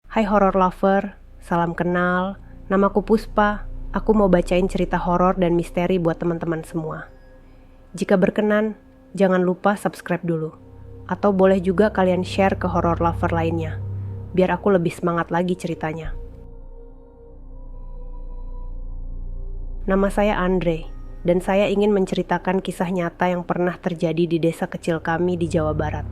Hai horror lover, salam kenal. Namaku Puspa. Aku mau bacain cerita horor dan misteri buat teman-teman semua. Jika berkenan, jangan lupa subscribe dulu. Atau boleh juga kalian share ke horror lover lainnya, biar aku lebih semangat lagi ceritanya. Nama saya Andre, dan saya ingin menceritakan kisah nyata yang pernah terjadi di desa kecil kami di Jawa Barat.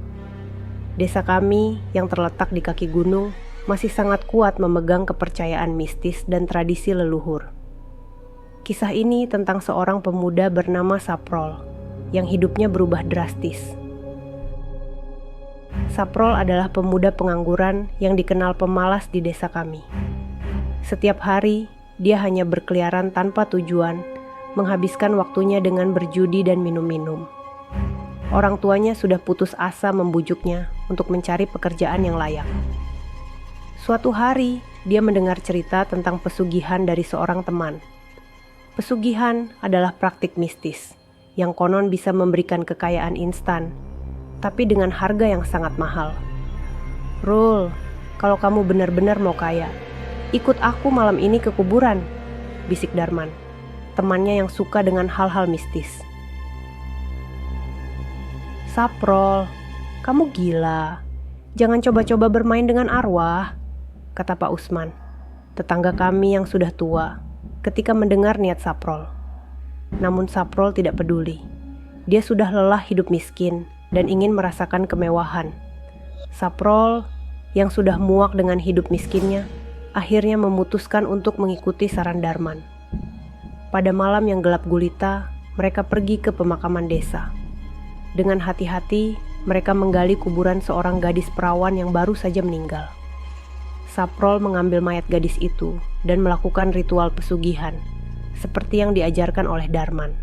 Desa kami yang terletak di kaki gunung masih sangat kuat memegang kepercayaan mistis dan tradisi leluhur. Kisah ini tentang seorang pemuda bernama Saprol yang hidupnya berubah drastis. Saprol adalah pemuda pengangguran yang dikenal pemalas di desa kami. Setiap hari, dia hanya berkeliaran tanpa tujuan, menghabiskan waktunya dengan berjudi dan minum-minum. Orang tuanya sudah putus asa membujuknya untuk mencari pekerjaan yang layak. Suatu hari, dia mendengar cerita tentang pesugihan dari seorang teman. Pesugihan adalah praktik mistis yang konon bisa memberikan kekayaan instan, tapi dengan harga yang sangat mahal. Rul, kalau kamu benar-benar mau kaya, ikut aku malam ini ke kuburan, bisik Darman, temannya yang suka dengan hal-hal mistis. Saprol, kamu gila. Jangan coba-coba bermain dengan arwah, kata Pak Usman, tetangga kami yang sudah tua, ketika mendengar niat Saprol. Namun Saprol tidak peduli. Dia sudah lelah hidup miskin dan ingin merasakan kemewahan. Saprol yang sudah muak dengan hidup miskinnya, akhirnya memutuskan untuk mengikuti saran Darman. Pada malam yang gelap gulita, mereka pergi ke pemakaman desa. Dengan hati-hati, mereka menggali kuburan seorang gadis perawan yang baru saja meninggal. Saprol mengambil mayat gadis itu dan melakukan ritual pesugihan, seperti yang diajarkan oleh Darman.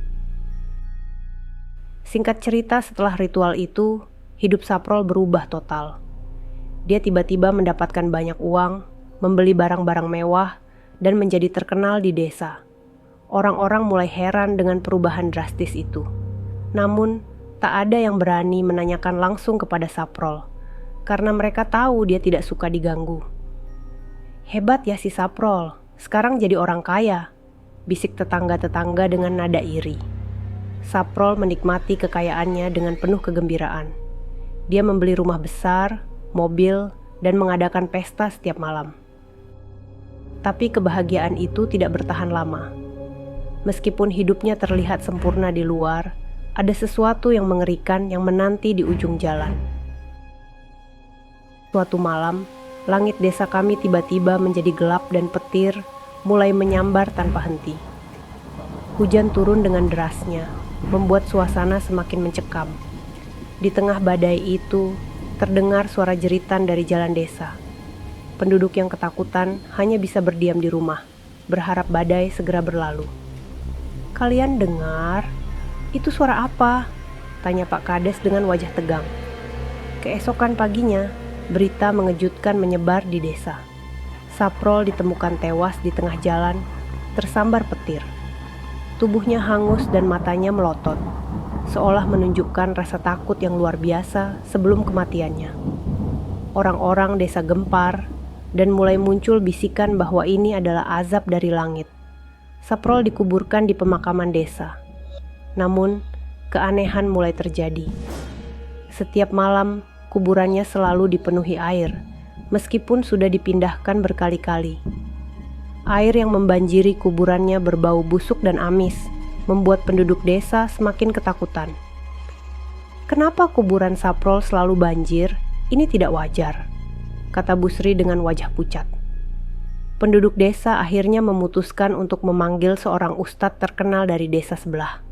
Singkat cerita, setelah ritual itu, hidup Saprol berubah total. Dia tiba-tiba mendapatkan banyak uang, membeli barang-barang mewah, dan menjadi terkenal di desa. Orang-orang mulai heran dengan perubahan drastis itu. Namun, tak ada yang berani menanyakan langsung kepada Saprol, karena mereka tahu dia tidak suka diganggu. Hebat ya si Saprol, sekarang jadi orang kaya, bisik tetangga-tetangga dengan nada iri. Saprol menikmati kekayaannya dengan penuh kegembiraan. Dia membeli rumah besar, mobil, dan mengadakan pesta setiap malam. Tapi kebahagiaan itu tidak bertahan lama. Meskipun hidupnya terlihat sempurna di luar, ada sesuatu yang mengerikan yang menanti di ujung jalan. Suatu malam, langit desa kami tiba-tiba menjadi gelap dan petir mulai menyambar tanpa henti. Hujan turun dengan derasnya, membuat suasana semakin mencekam. Di tengah badai itu, terdengar suara jeritan dari jalan desa. Penduduk yang ketakutan hanya bisa berdiam di rumah, berharap badai segera berlalu. Kalian dengar? Itu suara apa? Tanya Pak Kades dengan wajah tegang. Keesokan paginya, berita mengejutkan menyebar di desa. Saprol ditemukan tewas di tengah jalan, tersambar petir. Tubuhnya hangus dan matanya melotot, seolah menunjukkan rasa takut yang luar biasa sebelum kematiannya. Orang-orang desa gempar, dan mulai muncul bisikan bahwa ini adalah azab dari langit. Saprol dikuburkan di pemakaman desa. Namun, keanehan mulai terjadi. Setiap malam, kuburannya selalu dipenuhi air, meskipun sudah dipindahkan berkali-kali. Air yang membanjiri kuburannya berbau busuk dan amis, membuat penduduk desa semakin ketakutan. Kenapa kuburan Saprol selalu banjir? Ini tidak wajar, kata Busri dengan wajah pucat. Penduduk desa akhirnya memutuskan untuk memanggil seorang ustadz terkenal dari desa sebelah.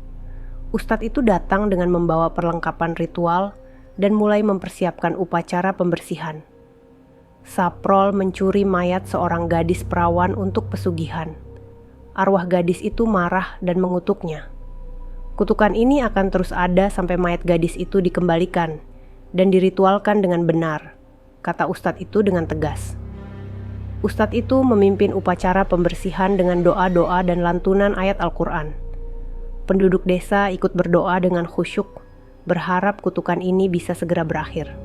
Ustadz itu datang dengan membawa perlengkapan ritual dan mulai mempersiapkan upacara pembersihan. Saprol mencuri mayat seorang gadis perawan untuk pesugihan. Arwah gadis itu marah dan mengutuknya. Kutukan ini akan terus ada sampai mayat gadis itu dikembalikan dan diritualkan dengan benar, kata ustadz itu dengan tegas. Ustadz itu memimpin upacara pembersihan dengan doa-doa dan lantunan ayat Al-Quran. Penduduk desa ikut berdoa dengan khusyuk, berharap kutukan ini bisa segera berakhir.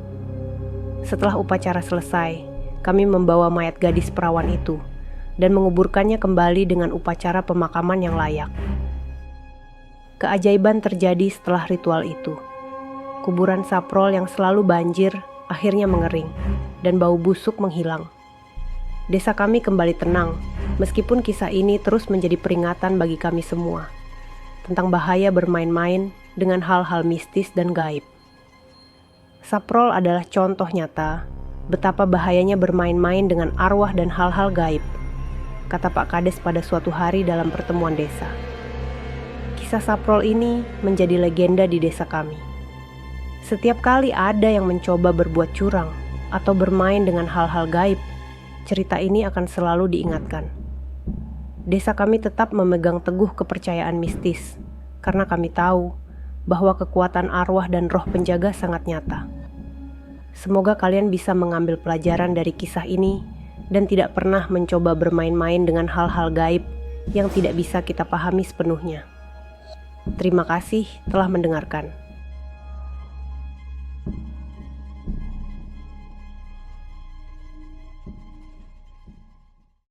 Setelah upacara selesai, kami membawa mayat gadis perawan itu dan menguburkannya kembali dengan upacara pemakaman yang layak. Keajaiban terjadi setelah ritual itu. Kuburan Saprol yang selalu banjir akhirnya mengering dan bau busuk menghilang. Desa kami kembali tenang, meskipun kisah ini terus menjadi peringatan bagi kami semua tentang bahaya bermain-main dengan hal-hal mistis dan gaib. Saprol adalah contoh nyata betapa bahayanya bermain-main dengan arwah dan hal-hal gaib, kata Pak Kades pada suatu hari dalam pertemuan desa. Kisah Saprol ini menjadi legenda di desa kami. Setiap kali ada yang mencoba berbuat curang atau bermain dengan hal-hal gaib, cerita ini akan selalu diingatkan. Desa kami tetap memegang teguh kepercayaan mistis, karena kami tahu bahwa kekuatan arwah dan roh penjaga sangat nyata. Semoga kalian bisa mengambil pelajaran dari kisah ini dan tidak pernah mencoba bermain-main dengan hal-hal gaib yang tidak bisa kita pahami sepenuhnya. Terima kasih telah mendengarkan.